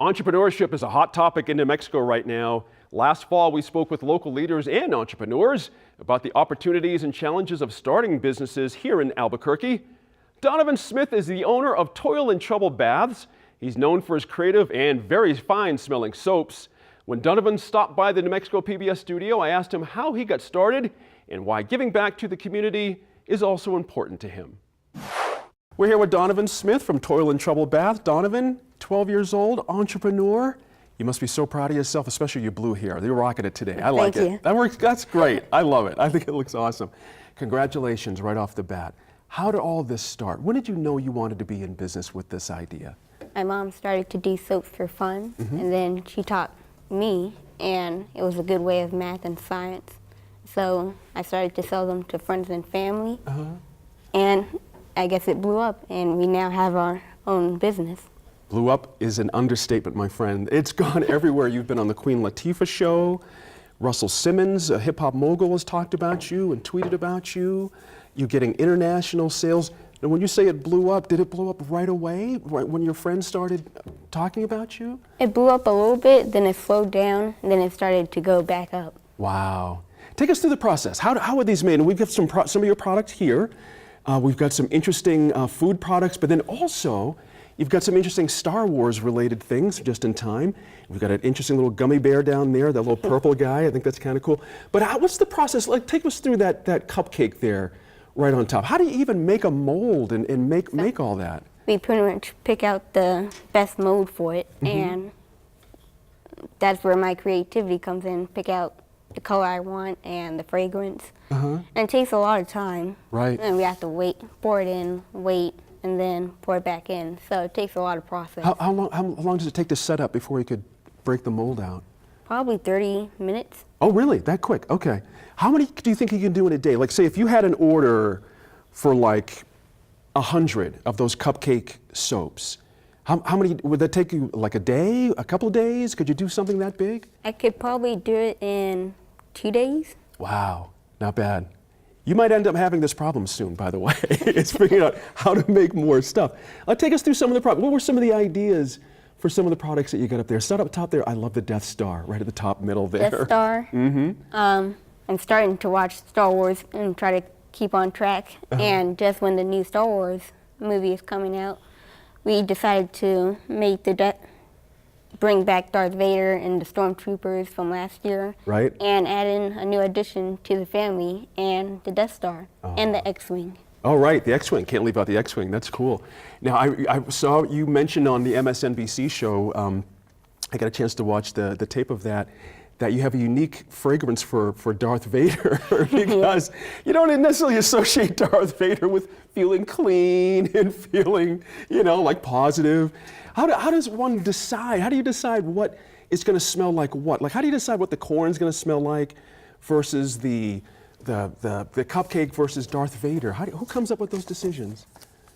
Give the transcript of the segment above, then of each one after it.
Entrepreneurship is a hot topic in New Mexico right now. Last fall, we spoke with local leaders and entrepreneurs about the opportunities and challenges of starting businesses here in Albuquerque. Donovan Smith is the owner of Toil and Trouble Baths. He's known for his creative and very fine-smelling soaps. When Donovan stopped by the New Mexico PBS studio, I asked him how he got started and why giving back to the community is also important to him. We're here with Donovan Smith from Toil and Trouble Bath. Donovan, 12 years old, entrepreneur. You must be so proud of yourself, especially your blue hair. You're rocking it today. I like it. Thank you. That works. That's great. I love it. I think it looks awesome. Congratulations right off the bat. How did all this start? When did you know you wanted to be in business with this idea? My mom started to do soaps for fun, and then she taught me, and it was a good way of math and science. So I started to sell them to friends and family, and I guess it blew up, and we now have our own business. Blew up is an understatement, my friend. It's gone everywhere. You've been on the Queen Latifah show. Russell Simmons, a hip-hop mogul, has talked about you and tweeted about you. You're getting international sales. Now, when you say it blew up, did it blow up right away, right when your friends started talking about you? It blew up a little bit, then it slowed down, and then it started to go back up. Wow. Take us through the process. How are these made? And we've got some of your products here. We've got some interesting food products, but then also you've got some interesting Star Wars related things just in time. We've got an interesting little gummy bear down there, that little purple guy. I think that's kind of cool. But what's the process? Like, take us through that cupcake there right on top. How do you even make a mold and make all that? We pretty much pick out the best mold for it, and that's where my creativity comes in. Pick out the color I want and the fragrance. And it takes a lot of time. Right. And we have to wait, pour it in, wait, and then pour it back in. So it takes a lot of process. How long does it take to set up before you could break the mold out? Probably 30 minutes. Oh, really? That quick? Okay. How many do you think you can do in a day? Like, say, if you had an order for like 100 of those cupcake soaps, how many would that take you? Like a day, a couple of days? Could you do something that big? I could probably do it in 2 days. Wow, not bad. You might end up having this problem soon, by the way. It's figuring out how to make more stuff. Take us through some of the products. What were some of the ideas for some of the products that you got up there? Start up top there. I love the Death Star right at the top middle there. Death Star. I'm starting to watch Star Wars and try to keep on track. And just when the new Star Wars movie is coming out, we decided to make bring back Darth Vader and the Stormtroopers from last year. Right. And add in a new addition to the family and the Death Star and the X-Wing. Oh, right, the X-Wing. Can't leave out the X-Wing. That's cool. Now, I saw you mentioned on the MSNBC show, I got a chance to watch the tape of that you have a unique fragrance for Darth Vader because you don't necessarily associate Darth Vader with feeling clean and feeling, like positive. How does one decide? How do you decide what is going to smell like what? Like, how do you decide what the corn's going to smell like versus the cupcake versus Darth Vader? Who comes up with those decisions?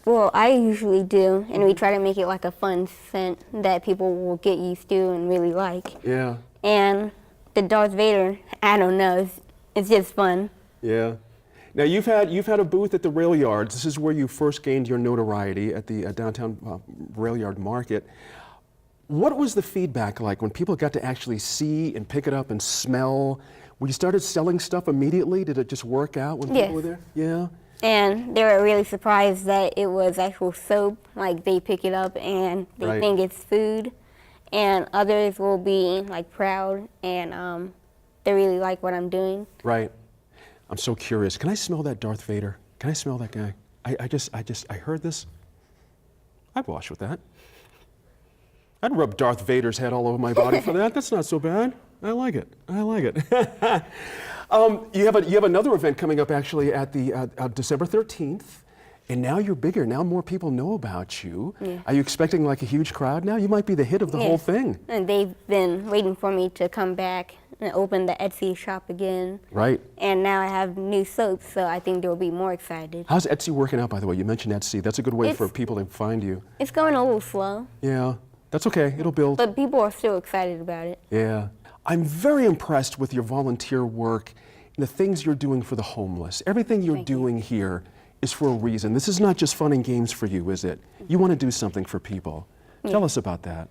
Well, I usually do, and we try to make it like a fun scent that people will get used to and really like. Yeah. And the Darth Vader, I don't know, it's just fun. Yeah. Now you've had a booth at the Rail Yards. This is where you first gained your notoriety at the downtown Rail Yard Market. What was the feedback like when people got to actually see and pick it up and smell? When you started selling stuff immediately, did it just work out when people were there? Yeah. And they were really surprised that it was actual soap. Like, they pick it up and they think it's food. And others will be like proud, and they really like what I'm doing. Right. I'm so curious. Can I smell that Darth Vader? Can I smell that guy? I heard this. I'd wash with that. I'd rub Darth Vader's head all over my body for that. That's not so bad. I like it. I like it. You have another event coming up actually at the December 13th. And now you're bigger. Now more people know about you. Yeah. Are you expecting like a huge crowd now? You might be the hit of the whole thing. And they've been waiting for me to come back and open the Etsy shop again. Right. And now I have new soaps, so I think they'll be more excited. How's Etsy working out, by the way? You mentioned Etsy. That's a good way for people to find you. It's going a little slow. Yeah, that's okay. It'll build. But people are still excited about it. Yeah. I'm very impressed with your volunteer work and the things you're doing for the homeless. Everything you're doing here is for a reason. This is not just fun and games for you, is it? You want to do something for people. Tell us about that.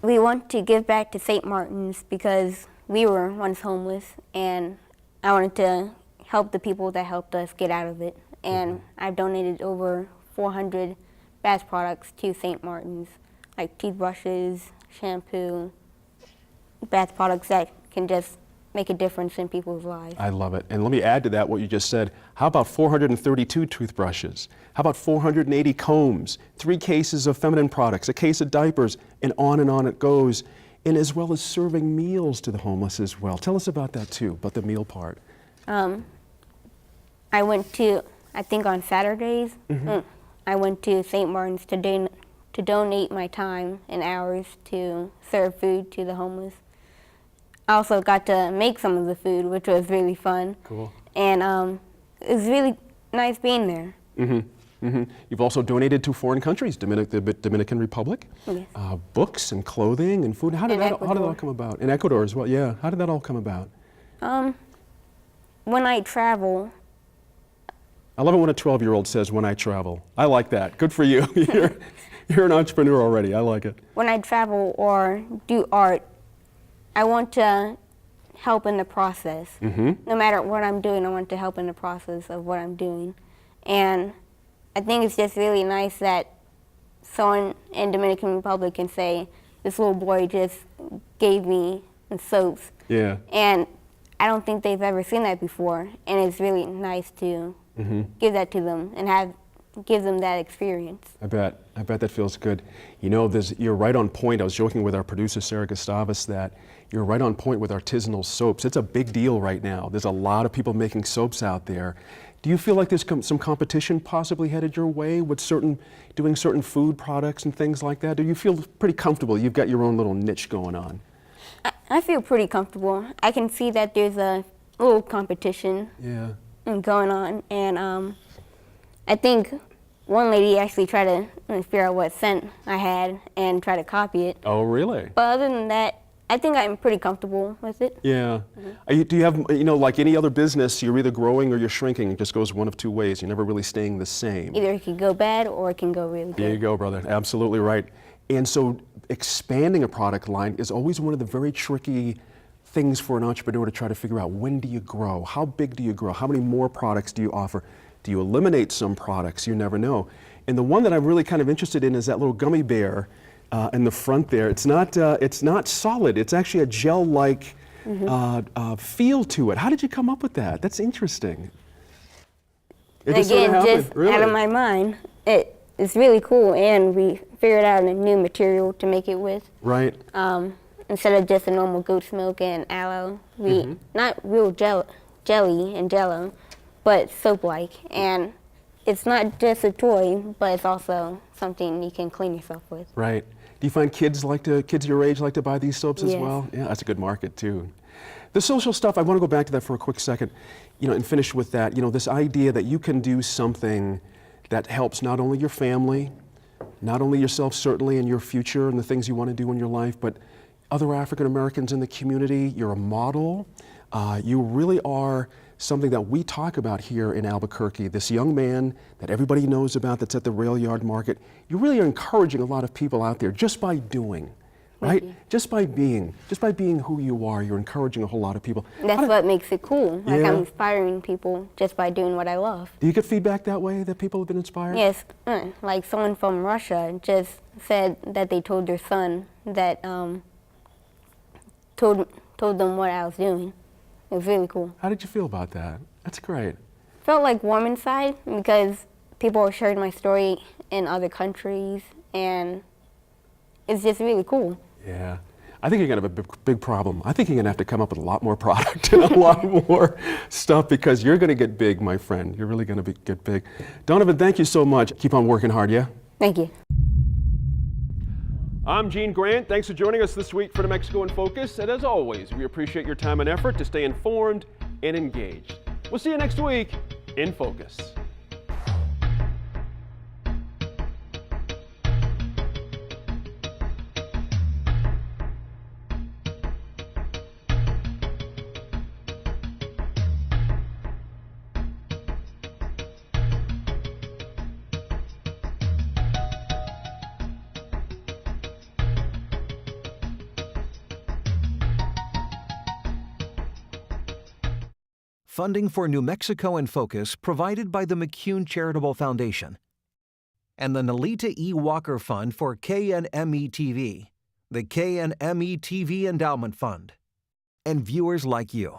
We want to give back to St. Martin's because we were once homeless, and I wanted to help the people that helped us get out of it. And I've donated over 400 bath products to St. Martin's, like toothbrushes, shampoo, bath products that can just make a difference in people's lives. I love it. And let me add to that what you just said. How about 432 toothbrushes? How about 480 combs, 3 cases of feminine products, a case of diapers, and on it goes. And as well as serving meals to the homeless as well. Tell us about that too, about the meal part. I went to, I think on Saturdays, I went to St. Martin's to donate my time and hours to serve food to the homeless. I also got to make some of the food, which was really fun. Cool. And it was really nice being there. You've also donated to foreign countries, the Dominican Republic, Yes. Books and clothing and food. How did that all come about? In Ecuador as well, yeah. How did that all come about? When I travel, I love it when a 12-year-old says, when I travel. I like that. Good for you. You're an entrepreneur already. I like it. when I travel or do art, I want to help in the process. No matter what I'm doing, I want to help in the process of what I'm doing. And I think it's just really nice that someone in Dominican Republic can say, this little boy just gave me soaps. Yeah. And I don't think they've ever seen that before. And it's really nice to give that to them and give them that experience. I bet that feels good. You know, you're right on point. I was joking with our producer, Sarah Gustavus, that you're right on point with artisanal soaps. It's a big deal right now. There's a lot of people making soaps out there. Do you feel like there's some competition possibly headed your way with doing certain food products and things like that? Do you feel pretty comfortable? You've got your own little niche going on. I feel pretty comfortable. I can see that there's a little competition going on. And I think one lady actually tried to figure out what scent I had and try to copy it. Oh, really? But other than that, I think I'm pretty comfortable with it. Yeah. Do you have, like any other business, you're either growing or you're shrinking. It just goes one of two ways. You're never really staying the same. Either it can go bad or it can go really good. There you go, brother. Absolutely right. And so expanding a product line is always one of the very tricky things for an entrepreneur to try to figure out. When do you grow? How big do you grow? How many more products do you offer? Do you eliminate some products? You never know. And the one that I'm really kind of interested in is that little gummy bear in the front there. It's not solid. It's actually a gel-like feel to it. How did you come up with that? That's interesting. It just sort of happened. Just Really? out of my mind. It's really cool, and we figured out a new material to make it with. Right. Instead of just a normal goat's milk and aloe, we not real jelly and jello, but soap-like. And it's not just a toy, but it's also something you can clean yourself with. Right. Do you find kids your age like to buy these soaps as Yes. well? Yeah, that's a good market too. The social stuff, I want to go back to that for a quick second, and finish with that. This idea that you can do something that helps not only your family, not only yourself certainly in your future and the things you want to do in your life, but other African Americans in the community. You're a model. You really are something that we talk about here in Albuquerque. This young man that everybody knows about that's at the rail yard market. You really are encouraging a lot of people out there just by doing, right? Just by being who you are, you're encouraging a whole lot of people. That's what makes it cool. Like Yeah. I'm inspiring people just by doing what I love. Do you get feedback that way, that people have been inspired? Yes, like someone from Russia just said that they told their son that told them what I was doing. It was really cool. How did you feel about that? That's great. Felt like warm inside because people are sharing my story in other countries, and it's just really cool. Yeah. I think you're going to have a big problem. I think you're going to have to come up with a lot more product and a lot more stuff because you're going to get big, my friend. You're really going to get big. Donovan, thank you so much. Keep on working hard, yeah? Thank you. I'm Gene Grant. Thanks for joining us this week for New Mexico in Focus. And as always, we appreciate your time and effort to stay informed and engaged. We'll see you next week in Focus. Funding for New Mexico in Focus provided by the McCune Charitable Foundation. And the Nalita E. Walker Fund for KNME TV, the KNME TV Endowment Fund. And viewers like you.